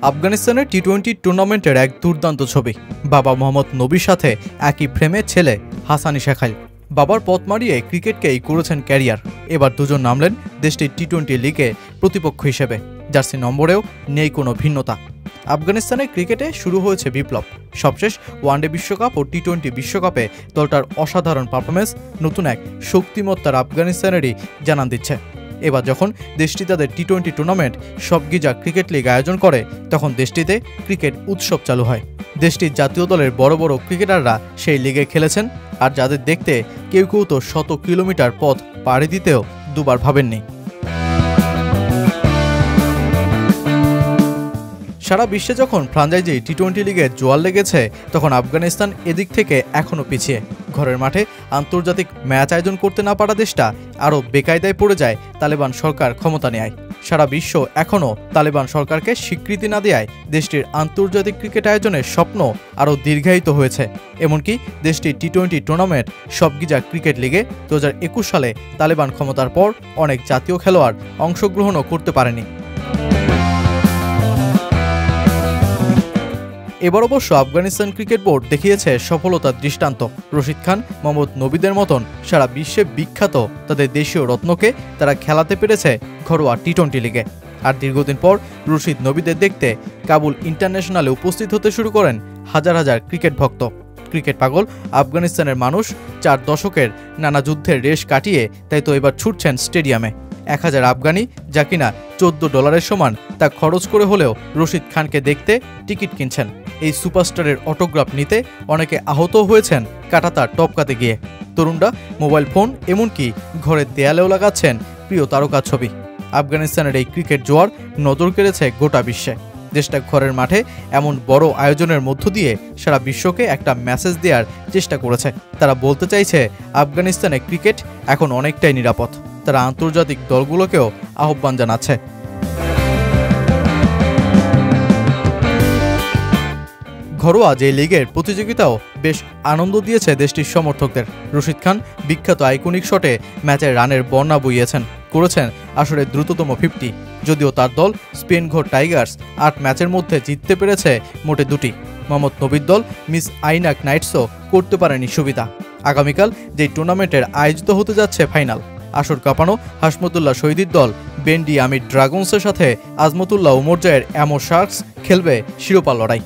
আফগানিস্তানের টি-20 টুর্নামেন্টের এক দুর্দান্ত ছবি। বাবা মোহাম্মদ নবীর সাথে একই ফ্রেমে ছেলে হাসানি শেখাইল। বাবার পথ মারিয়ে ক্রিকেটকেই করেছেন ক্যারিয়ার। এবার দুজন নামলেন দেশটির টি-20 লিগে প্রতিপক্ষ হিসেবে। জার্সি নম্বরেও নেই কোনো ভিন্নতা। আফগানিস্তানের ক্রিকেটে শুরু হয়েছে বিপ্লব। সবশেষ ওয়ানডে বিশ্বকাপ ও টি-20 বিশ্বকাপে দলটার অসাধারণ পারফরমেন্স নতুন এক শক্তিমত্তার আফগানিস্তানেরই জানান দিচ্ছে। এবার যখন দেশটি তাদের টি-20 টুর্নামেন্ট সবগিজা ক্রিকেট লিগ আয়োজন করে, তখন দেশটিতে ক্রিকেট উৎসব চালু হয়। দেশটির জাতীয় দলের বড় বড় ক্রিকেটাররা সেই লিগে খেলেছেন, আর যাদের দেখতে কেউ কেউ তো 100 কিলোমিটার পথ পাড়ি দিতেও দুবার ভাবেননি। সারা বিশ্বে যখন ফ্রাঞ্চাইজি টি-20 লিগের জোয়ার লেগেছে, তখন আফগানিস্তান এদিক থেকে এখনও পিছিয়ে। ঘরের মাঠে আন্তর্জাতিক ম্যাচ আয়োজন করতে না পারা দেশটা আরও বেকায়দায় পড়ে যায় তালেবান সরকার ক্ষমতা নেয়। সারা বিশ্ব এখনও তালেবান সরকারকে স্বীকৃতি না দেওয়ায় দেশটির আন্তর্জাতিক ক্রিকেট আয়োজনের স্বপ্ন আরও দীর্ঘায়িত হয়েছে। এমনকি দেশটির টি-20 টুর্নামেন্ট সবগিজা ক্রিকেট লিগে 2021 সালে তালেবান ক্ষমতার পর অনেক জাতীয় খেলোয়াড় অংশগ্রহণও করতে পারেনি। এবার অবশ্য আফগানিস্তান ক্রিকেট বোর্ড দেখিয়েছে সফলতার দৃষ্টান্ত। রশিদ খান, মোহাম্মদ নবীদের মতন সারা বিশ্বে বিখ্যাত তাদের দেশীয় রত্নকে তারা খেলাতে পেরেছে ঘরোয়া টি-20 লিগে। আর দীর্ঘদিন পর রশিদ নবীদের দেখতে কাবুল ইন্টারন্যাশনালে উপস্থিত হতে শুরু করেন হাজার হাজার ক্রিকেট ভক্ত। ক্রিকেট পাগল আফগানিস্তানের মানুষ 4 দশকের নানা যুদ্ধের রেশ কাটিয়ে তাই তো এবার ছুটছেন স্টেডিয়ামে। 1000 আফগানি, যা কিনা $14 সমান, তা খরচ করে হলেও রশিদ খানকে দেখতে টিকিট কিনছেন। এই সুপারস্টারের অটোগ্রাফ নিতে অনেকে আহত হয়েছেন কাঁটাতার টপকাতে গিয়ে। তরুণরা মোবাইল ফোন, এমনকি ঘরের দেয়ালেও লাগাচ্ছেন প্রিয় তারকা ছবি। আফগানিস্তানের এই ক্রিকেট জোয়ার নজর কেড়েছে গোটা বিশ্বে। দেশটা ঘরের মাঠে এমন বড় আয়োজনের মধ্য দিয়ে সারা বিশ্বকে একটা মেসেজ দেওয়ার চেষ্টা করেছে। তারা বলতে চাইছে আফগানিস্তানে ক্রিকেট এখন অনেকটাই নিরাপদ। তারা আন্তর্জাতিক দলগুলোকেও আহ্বান জানাচ্ছে। ঘরোয়া যে লিগের প্রতিযোগিতাও বেশ আনন্দ দিয়েছে দেশটির সমর্থকদের। রশিদ খান বিখ্যাত আইকনিক শটে ম্যাচের রানের বন্যা বইয়েছেন, করেছেন আসরের দ্রুততম 50। যদিও তার দল স্পেন ঘর টাইগার্স 8 ম্যাচের মধ্যে জিততে পেরেছে মোটে 2টি। মোহাম্মদ নবীর দল মিস আইনাক নাইটসও করতে পারেনি সুবিধা। আগামীকাল যে টুর্নামেন্টের আয়োজিত হতে যাচ্ছে ফাইনাল, আসর কাঁপানো হাসমতুল্লাহ শহীদের দল বেন্ডি আমির ড্রাগনসের সাথে আজমতুল্লাহ উমরজয়ের অ্যামো শার্কস খেলবে শিরোপা লড়াই।